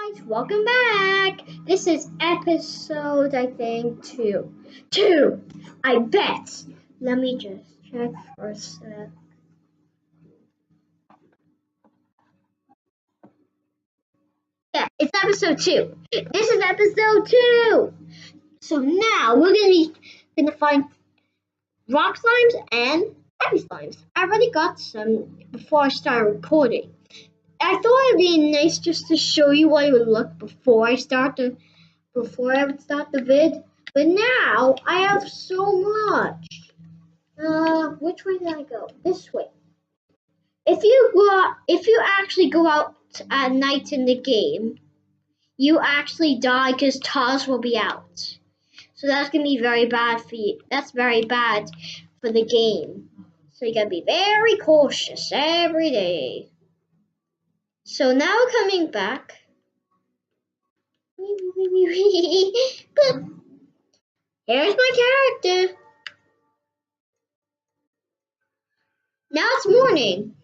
guys, welcome back. This is episode, I think, two. Two, I bet. Let me just check for a sec. Yeah, it's episode two. This is episode two. So now we're gonna find rock slimes and heavy slimes. I already got some before I started recording. I thought it'd be nice just to show you what it would look before I would start the vid. But now I have so much. Which way did I go? This way. If you actually go out at night in the game, you actually die because TARS will be out. So that's gonna be very bad for you. That's very bad for the game. So you gotta be very cautious every day. So now we're coming back. Here's my character. Now it's morning.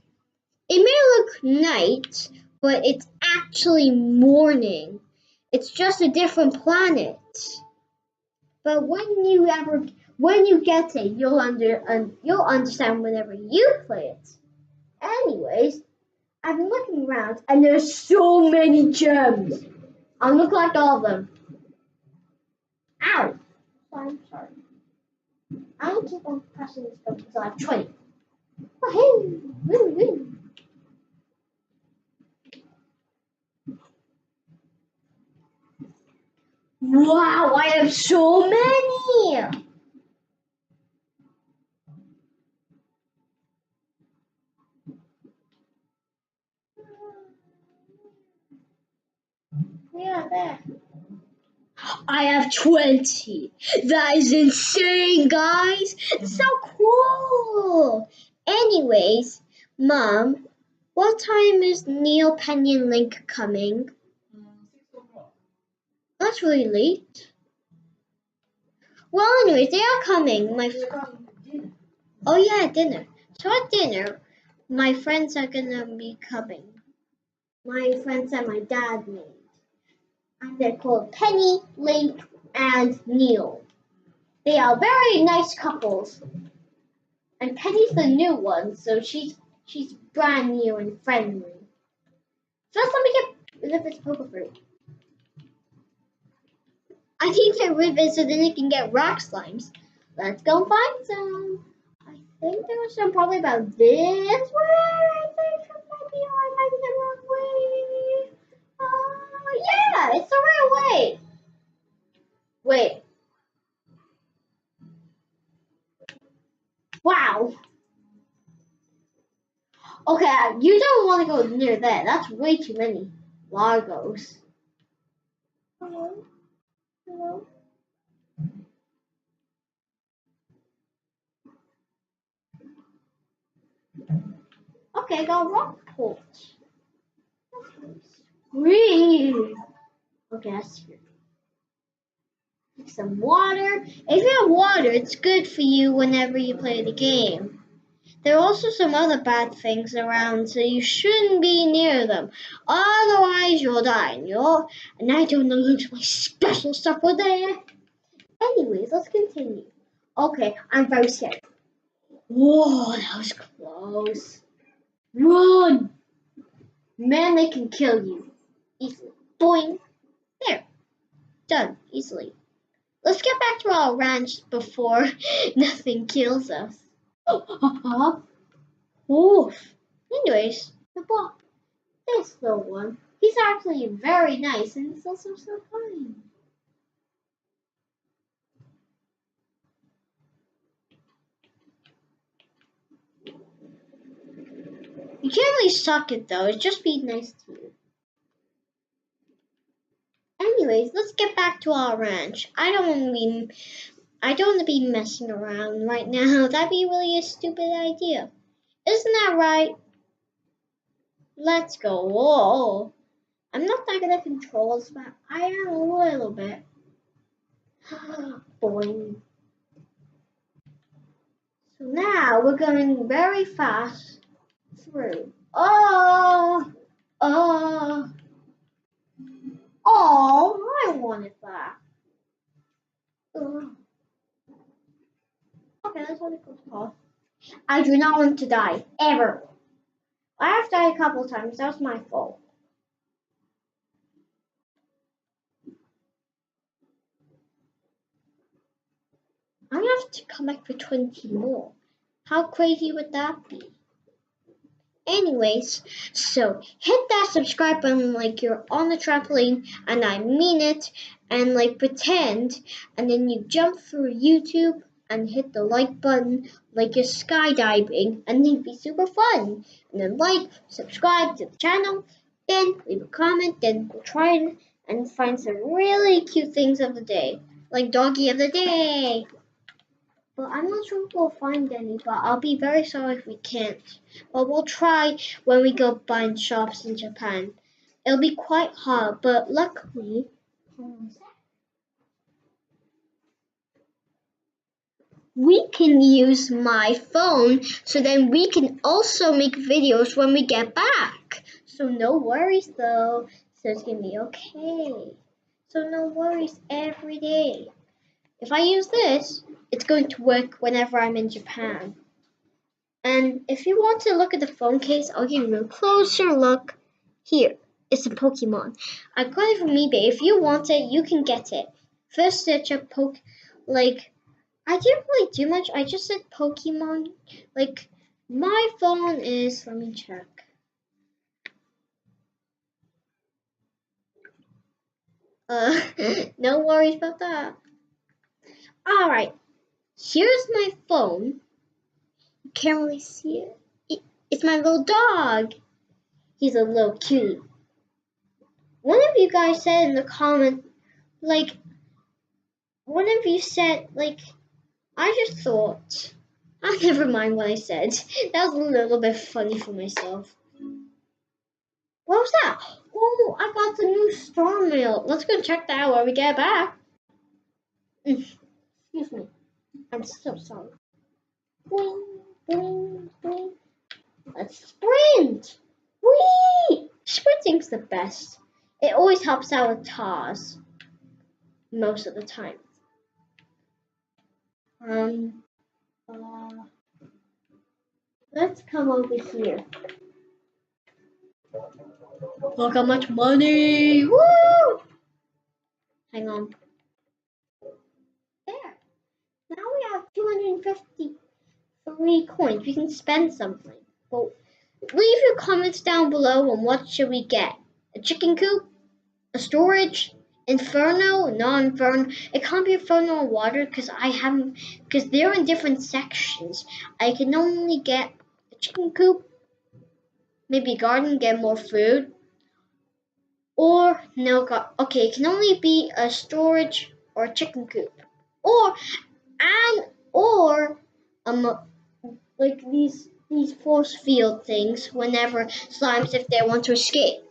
It may look night, but it's actually morning. It's just a different planet. But when you get it, you'll understand whenever you play it. Anyways, I've been looking around and there's so many gems. I'll look like all of them. Ow! I'm sorry. I keep on pressing this button until I have 20. Wow, I have so many! Yeah, there. I have 20. That is insane, guys. It's so cool. Anyways, Mom, what time is Neil, Penny, and Link coming? That's really late. Well, anyways, they are coming. Oh yeah, dinner. So at dinner, my friends are gonna be coming. My friends that my dad made. And they're called Penny, Link, and Neil. They are very nice couples. And Penny's the new one, so she's brand new and friendly. Just let me get rid of this poker fruit. I think they're rid of it so then they can get rock slimes. Let's go find some. I think there was some probably about this way. I think it might be the wrong way. Yeah, it's the right way. Wait. Wow. Okay, you don't want to go near that. That's way too many Largos. Hello? Hello? Okay, I got rock port. Green. Okay, that's good. Some water. If you have water, it's good for you whenever you play the game. There are also some other bad things around, so you shouldn't be near them. Otherwise, you'll die. And I don't know who's my special stuff over there. Anyways, let's continue. Okay, I'm very scared. Whoa, that was close. Run! Man, they can kill you. Easily. Boing. There. Done. Easily. Let's get back to our ranch before nothing kills us. Oof. Anyways, this little one, he's actually very nice and he's also so kind. You can't really suck it though, just be nice to you. Anyways, let's get back to our ranch. I don't want to be messing around right now. That'd be really a stupid idea. Isn't that right? Let's go. Whoa. I'm not that good at controls, but I am a little bit. Boing. So now we're going very fast through. Oh! Oh, I wanted that. Ugh. Okay, that's what it goes called. I do not want to die, ever. I have died a couple times, that was my fault. I have to come back for 20 more. How crazy would that be? Anyways, so hit that subscribe button like you're on the trampoline, and I mean it, and like pretend, and then you jump through YouTube and hit the like button like you're skydiving, and it'd be super fun. And then like, subscribe to the channel, then leave a comment, then we'll try and find some really cute things of the day, like doggy of the day. But I'm not sure if we'll find any, but I'll be very sorry if we can't. But we'll try when we go buying shops in Japan. It'll be quite hard, but luckily, we can use my phone, so then we can also make videos when we get back. So no worries though, so it's gonna be okay. So no worries every day. If I use this, it's going to work whenever I'm in Japan. And if you want to look at the phone case, I'll give you a closer look. Here, it's a Pokemon. I got it from eBay. If you want it, you can get it. First search up like, I didn't really do much. I just said Pokemon. Like, my phone is, let me check. No worries about that. Alright, here's my phone. You can't really see it. It's my little dog. He's a little cutie. One of you guys said in the comment, like, one of you said, like, I just thought, oh, never mind what I said. That was a little bit funny for myself. What was that? Oh, I got the new star mail. Let's go check that out when we get back. Excuse me. I'm so sorry. Boing, boing, boing. Let's sprint. Whee! Sprinting's the best. It always helps out with TARS. Most of the time. Let's come over here. Look how much money! Woo! Hang on. There. Now we have 253 coins. We can spend something. But leave your comments down below on what should we get. A chicken coop? A storage? Inferno? Non-inferno? It can't be inferno or water because they're in different sections. I can only get a chicken coop, maybe a garden, get more food. Or no, okay, it can only be a storage or a chicken coop, or like these force field things. Whenever slimes, if they want to escape,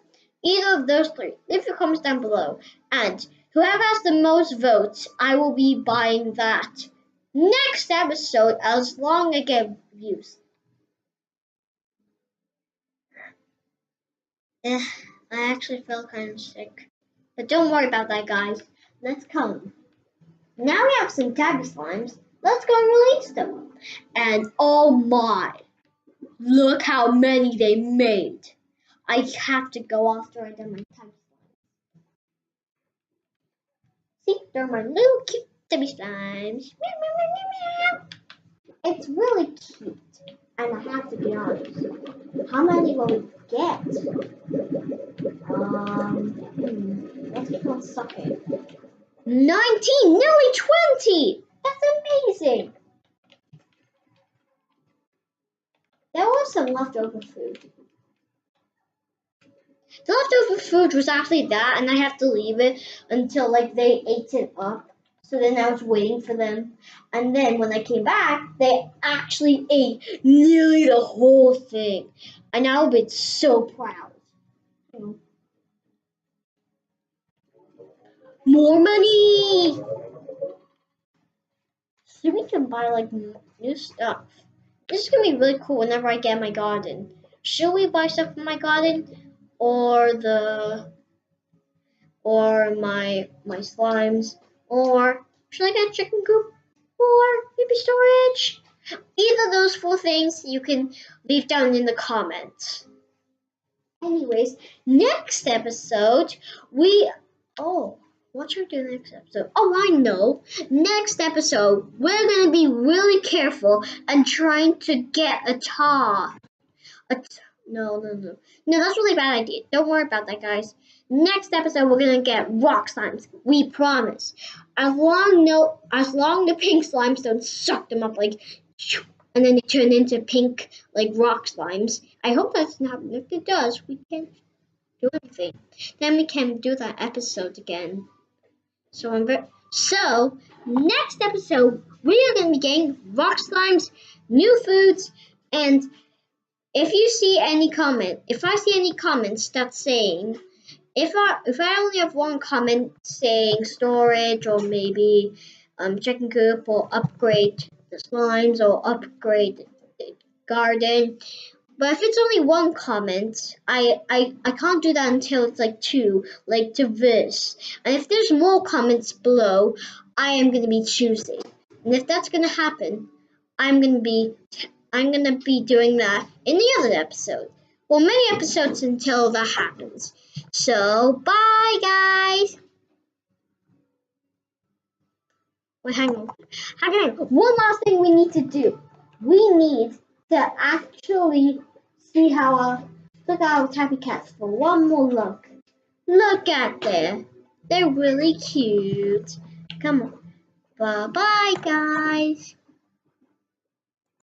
either of those three. Leave your comments down below, and whoever has the most votes, I will be buying that next episode as long as I get views. I actually feel kind of sick. But don't worry about that, guys. Let's come. Now we have some tabby slimes. Let's go and release them. And oh my, look how many they made. I have to go after I done my tabby slimes. See, they're my little cute tabby slimes. It's really cute. And I have to be honest. How many will we get? Let's keep on sucking. 19, nearly 20. That's amazing. There was some leftover food. The leftover food was actually that, and I have to leave it until like they ate it up. So then I was waiting for them, and then when I came back, they actually ate nearly the whole thing, and I'll be so proud. More money! So we can buy like new stuff. This is gonna be really cool whenever I get my garden. Should we buy stuff for my garden, or or my slimes, or should I get chicken coop or maybe storage? Either of those 4 things you can leave down in the comments. Anyways, next episode oh, what should we do next episode? Oh, I know. Next episode, we're gonna be really careful and trying to get a tar. No, that's a really bad idea. Don't worry about that, guys. Next episode, we're gonna get rock slimes. We promise. As long the pink slimes don't suck them up like, and then they turn into pink like rock slimes. I hope that's not. If it does, we can't do anything. Then we can do that episode again. So next episode we are gonna be getting rock slimes, new foods, and if you see any if I see any comments that's saying, if I only have one comment saying storage or maybe chicken coop or upgrade the slimes or upgrade the garden, but if it's only one comment, I can't do that until it's like 2, like to this. And if there's more comments below, I am gonna be choosing. And if that's gonna happen, I'm gonna be doing that in the other episode. Well, many episodes until that happens. So, bye, guys. Wait, hang on. One last thing we need to do. We need to actually see look at our tabby cats for one more look. Look at them. They're really cute. Come on. Bye-bye, guys.